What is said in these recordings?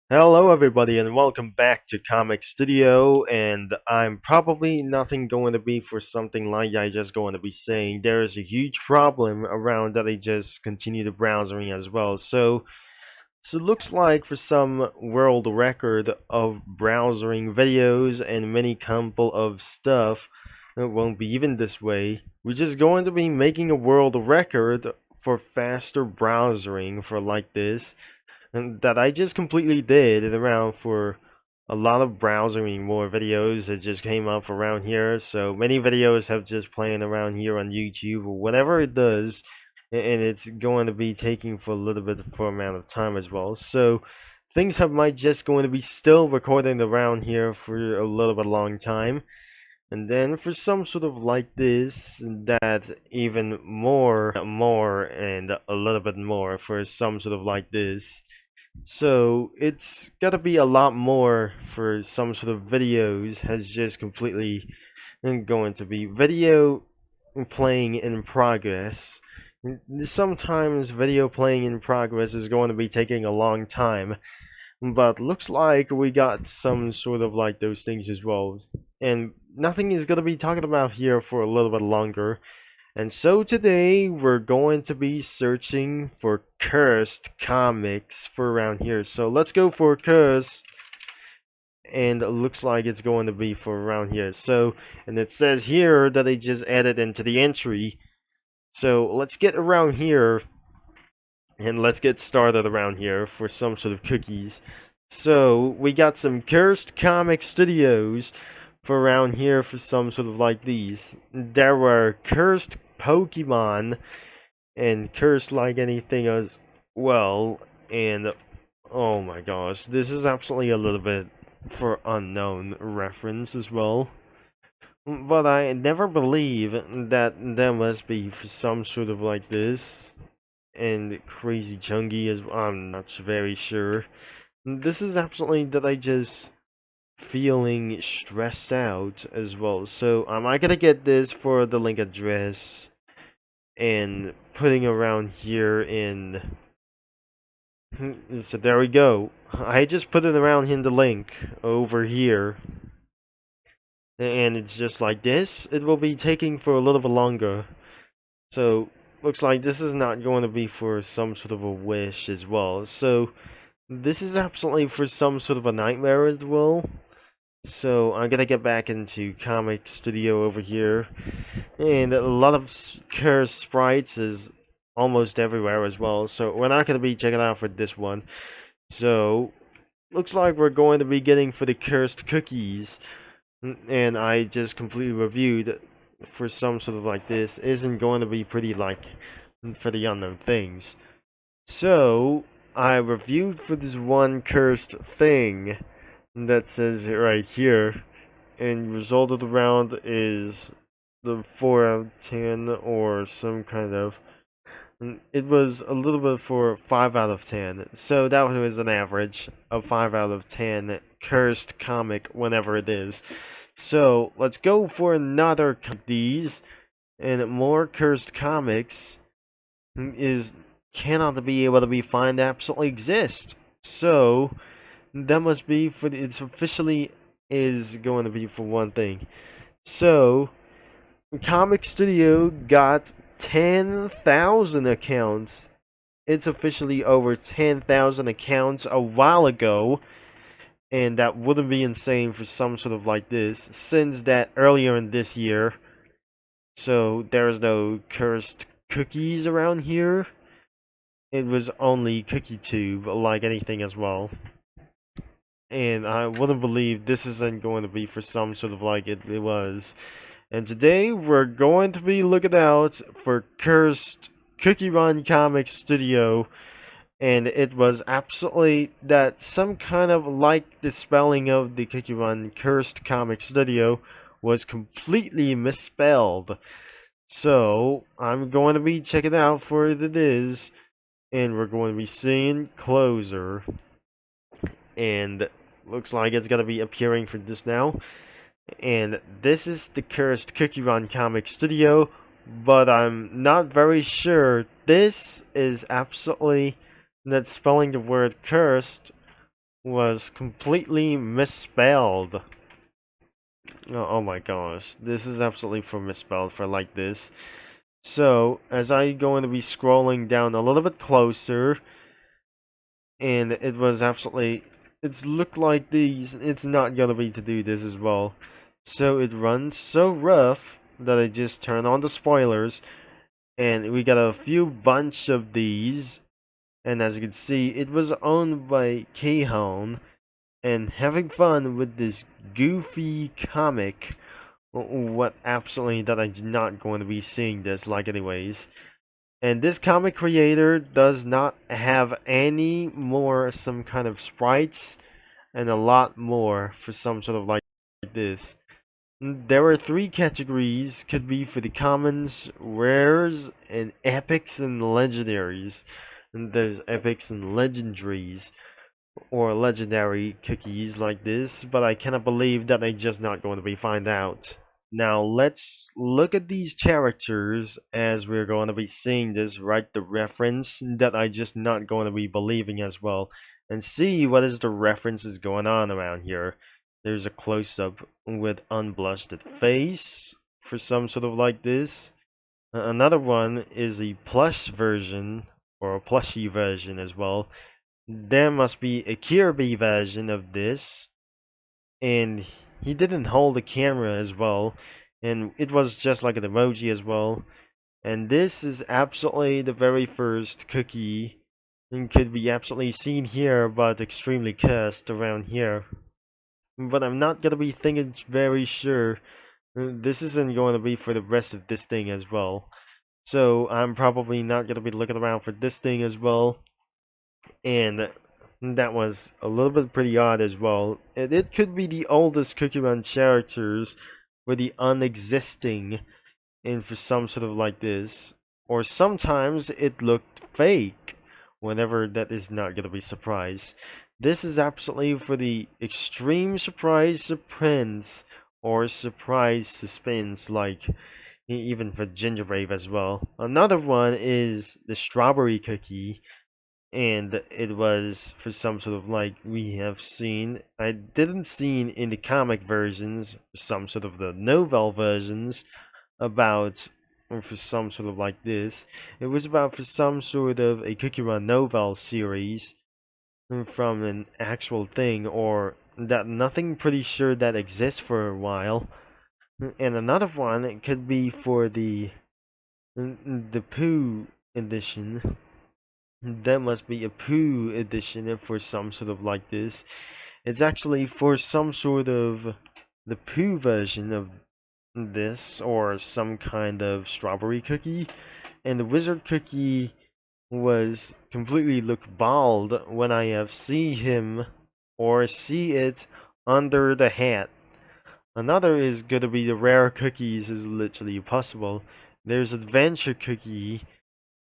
Hello, everybody, and welcome back to Comic Studio. And I'm probably nothing going to be for something like I just going to be saying. There is a huge problem around that I just continue to browsing as well. So it looks like for some world record of browsing videos and many couple of stuff, it won't be even this way. We're just going to be making a world record for faster browsing for like this and that I just completely did it around for a lot of browsing more videos that just came up around here. So many videos have just playing around here on YouTube or whatever it does, and it's going to be taking for a little bit for amount of time as well. So things have might just going to be still recording around here for a little bit long time. And then for some sort of like this, that even more, and a little bit more for some sort of like this. So it's gotta be a lot more for some sort of videos has just completely going to be video playing in progress. Sometimes video playing in progress is going to be taking a long time, but looks like we got some sort of like those things as well. And nothing is gonna be talking about here for a little bit longer. And so today we're going to be searching for cursed comics for around here. So let's go for cursed, and it looks like it's going to be for around here. So, and it says here that they just added into the entry. So let's get around here and let's get started around here for some sort of cookies. So we got some cursed comic studios for around here for some sort of like these. There were cursed Pokemon and cursed like anything as well. And oh my gosh, this is absolutely a little bit for unknown reference as well. But I never believe that there must be for some sort of like this and crazy chungy as well. I'm not very sure. This is absolutely that I just feeling stressed out as well. So am I gonna get this for the link address and putting around here in so there we go. I just put it around in the link over here, and it's just like this. It will be taking for a little bit longer. So looks like this is not going to be for some sort of a wish as well. So this is absolutely for some sort of a nightmare as well. So I'm gonna get back into Comic Studio over here, and a lot of cursed sprites is almost everywhere as well. So we're not gonna be checking out for this one. So looks like we're going to be getting for the cursed cookies, and I just completely reviewed for some sort of like this isn't going to be pretty like for the unknown things. So I reviewed for this one cursed thing that says it right here, and result of the round is the 4 out of 10 or some kind of. It was a little bit for 5 out of 10, so that was an average of 5 out of 10 cursed comic whenever it is. So let's go for another of these, and more cursed comics is cannot be able to be find absolutely exist. So that must be for it's officially is going to be for one thing. So Comic Studio got 10,000 accounts. It's officially over 10,000 accounts a while ago, and that wouldn't be insane for some sort of like this since that earlier in this year. So there's no cursed cookies around here. It was only CookieTube, like anything as well. And I wouldn't believe this isn't going to be for some sort of like it was. And today we're going to be looking out for cursed Cookie Run Comics Studio, and it was absolutely that some kind of like the spelling of the Cookie Run Cursed Comic Studio was completely misspelled. So I'm going to be checking out for it is, and we're going to be seeing closer, and looks like it's going to be appearing for this now. And this is the cursed Cookie Run Comic Studio, but I'm not very sure. This is absolutely that spelling the word cursed was completely misspelled. Oh my gosh, this is absolutely for misspelled for like this. So, as I'm going to be scrolling down a little bit closer, and it was absolutely, it's looked like these, it's not gonna be to do this as well. So it runs so rough that I just turn on the spoilers, and we got a few bunch of these, and as you can see, it was owned by Kahone, and having fun with this goofy comic. What absolutely that I'm not going to be seeing this like anyways. And this comic creator does not have any more some kind of sprites and a lot more for some sort of like this. There are three categories, could be for the commons, rares, and epics and legendaries. And there's epics and legendaries, or legendary cookies like this, but I cannot believe that I'm just not going to be find out. Now let's look at these characters as we're going to be seeing this, write the reference that I just not going to be believing as well, and see what is the references going on around here. There's a close-up with unblushed face for some sort of like this. Another one is a plush version, or a plushy version as well. There must be a Kirby version of this, and he didn't hold the camera as well, and it was just like an emoji as well. And this is absolutely the very first cookie, and could be absolutely seen here, but extremely cursed around here. But I'm not gonna be thinking very sure. This isn't going to be for the rest of this thing as well. So I'm probably not gonna be looking around for this thing as well. And that was a little bit pretty odd as well. And it could be the oldest Cookie Run characters with the unexisting and for some sort of like this. Or sometimes it looked fake, whenever that is not going to be surprise. This is absolutely for the extreme surprise suspense, or surprise suspense, like even for Gingerbread as well. Another one is the strawberry cookie, and it was for some sort of like we have seen. I didn't seen in the comic versions, some sort of the novel versions about, or for some sort of like this. It was about for some sort of a Cookie Run novel series from an actual thing, or that nothing pretty sure that exists for a while. And another one it could be for the Pooh edition. That must be a Pooh edition for some sort of like this. It's actually for some sort of the Pooh version of this, or some kind of strawberry cookie. And the wizard cookie was completely look bald when I have see him or see it under the hat. Another is gonna be the rare cookies is literally possible. There's adventure cookie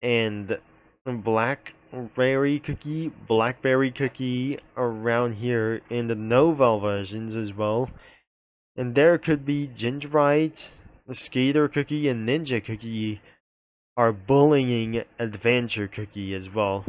and blackberry cookie around here in the novel versions as well. And there could be gingerbread, skater cookie, and ninja cookie are bullying adventure cookie as well.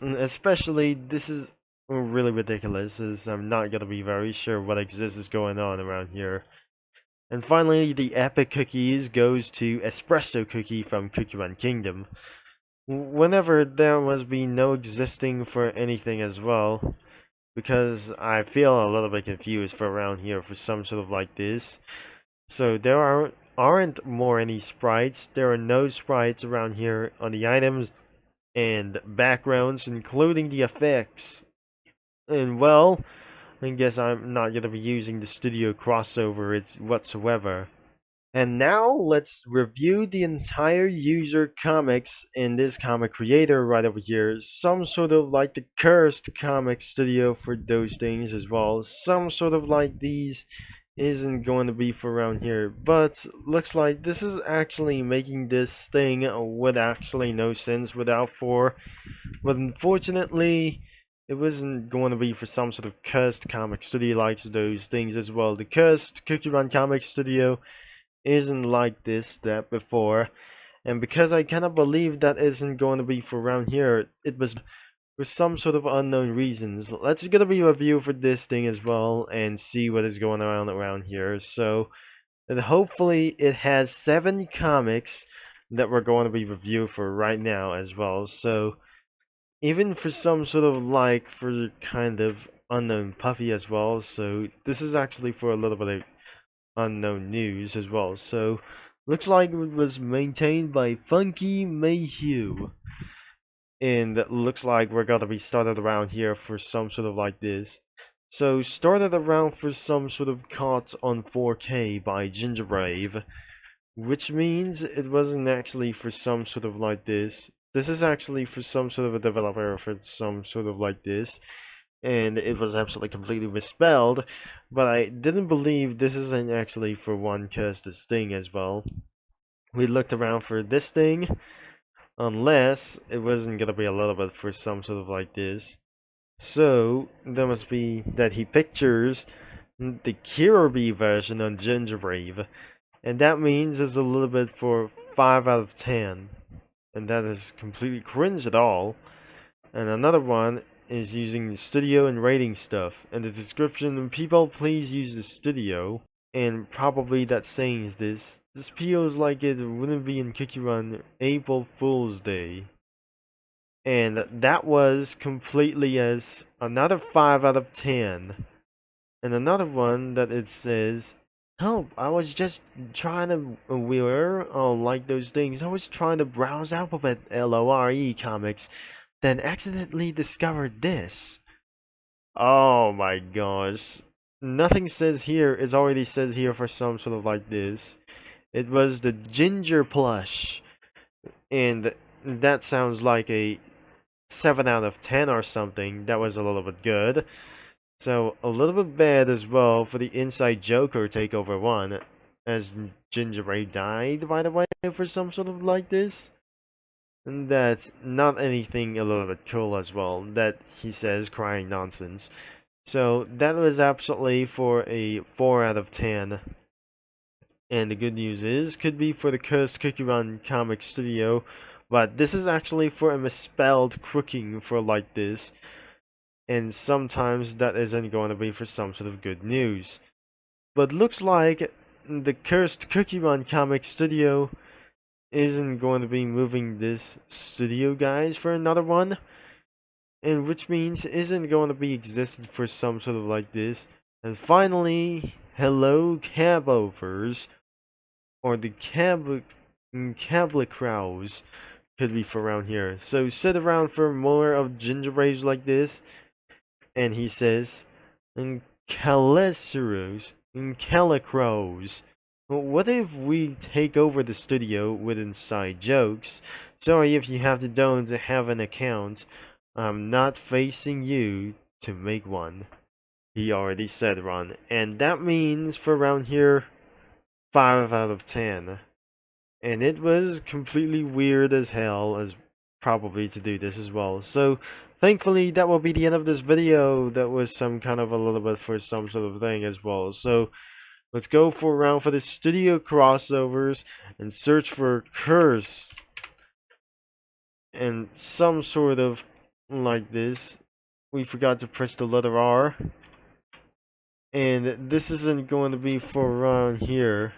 And especially this is really ridiculous, as I'm not gonna be very sure what exists is going on around here. And finally, the epic cookies goes to espresso cookie from Cookie Run Kingdom. Whenever there must be no existing for anything as well, because I feel a little bit confused for around here for some sort of like this. So there aren't more any sprites. There are no sprites around here on the items and backgrounds, including the effects. And well, I guess I'm not gonna be using the studio crossover it's whatsoever. And now let's review the entire user comics in this comic creator right over here. Some sort of like the cursed comic studio for those things as well. Some sort of like these isn't going to be for around here, but looks like this is actually making this thing with actually no sense without for. But unfortunately, it wasn't going to be for some sort of cursed comic studio likes those things as well. The cursed Cookie Run comic studio isn't like this that before, and because I cannot believe that isn't going to be for around here, it was for some sort of unknown reasons. Let's get a review for this thing as well and see what is going around here. So, and hopefully it has 7 comics that we're going to be reviewed for right now as well. So, even for some sort of like for kind of unknown puffy as well. So, this is actually for a little bit of unknown news as well. So, looks like it was maintained by Funky Mayhew. And it looks like we're gonna be started around here for some sort of like this. So started around for some sort of Caught on 4K by Gingerbrave, which means it wasn't actually for some sort of like this. This is actually for some sort of a developer for some sort of like this, and it was absolutely completely misspelled, but I didn't believe this isn't actually for one cursed thing as well. We looked around for this thing, unless it wasn't gonna be a little bit for some sort of like this. So, there must be that he pictures the Kirby version on Gingerbrave. And that means it's a little bit for 5 out of 10. And that is completely cringe at all. And another one is using the studio and rating stuff. And the description, people please use the studio. And probably that saying is this. This feels like it wouldn't be in Cookie Run April Fool's Day. And that was completely as another 5 out of 10. And another one that it says, help, I was just trying to wear, like those things. I was trying to browse Alphabet LORE comics, then accidentally discovered this. Oh my gosh. Nothing says here, it already says here for some sort of like this. It was the Ginger plush. And that sounds like a 7 out of 10 or something. That was a little bit good. So, a little bit bad as well for the Inside Joker Takeover 1, as Gingerbrave died, by the way, for some sort of like this. And that's not anything a little bit cool as well, that he says crying nonsense. So, that was absolutely for a 4 out of 10. And the good news is, could be for the Cursed Cookie Run Comic Studio, but this is actually for a misspelled crooking for like this. And sometimes that isn't going to be for some sort of good news. But looks like the Cursed Cookie Run Comic Studio isn't going to be moving this studio, guys, for another one. And which means isn't going to be existed for some sort of like this. And finally, hello cabovers, or the cablicrows could be for around here. So sit around for more of Gingerbraves like this. And he says, Calicros, Calicros. What if we take over the studio with inside jokes? Sorry if you don't have an account. I'm not facing you to make one. He already said Ron. And that means for around here, 5 out of 10. And it was completely weird as hell as probably to do this as well. So, thankfully, that will be the end of this video. That was some kind of a little bit for some sort of thing as well. So, let's go for around for the studio crossovers and search for curse. And some sort of like this. We forgot to press the letter R. And this isn't going to be for around here.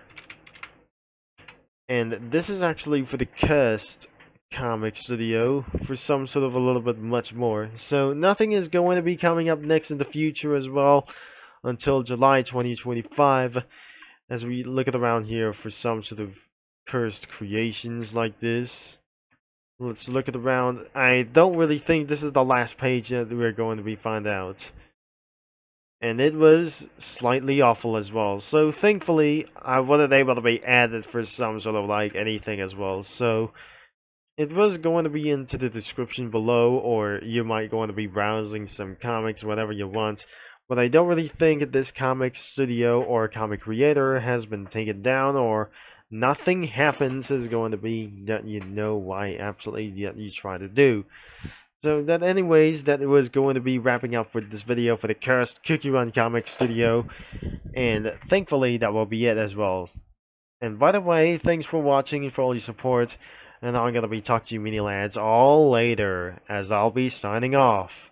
And this is actually for the Cursed Comic Studio for some sort of a little bit much more. So nothing is going to be coming up next in the future as well until July 2025 as we look at around here for some sort of cursed creations like this. Let's look at around. I don't really think this is the last page that we're going to be find out. And it was slightly awful as well. So thankfully, I wasn't able to be added for some sort of like anything as well. So it was going to be into the description below, or you might going to be browsing some comics, whatever you want. But I don't really think this comic studio or comic creator has been taken down, or nothing happens is going to be that you know why absolutely that you try to do. So that anyways, that was going to be wrapping up with this video for the Cursed Cookie Run Comic Studio. And thankfully that will be it as well. And by the way, thanks for watching and for all your support. And I'm gonna be talking to you mini lads all later, as I'll be signing off.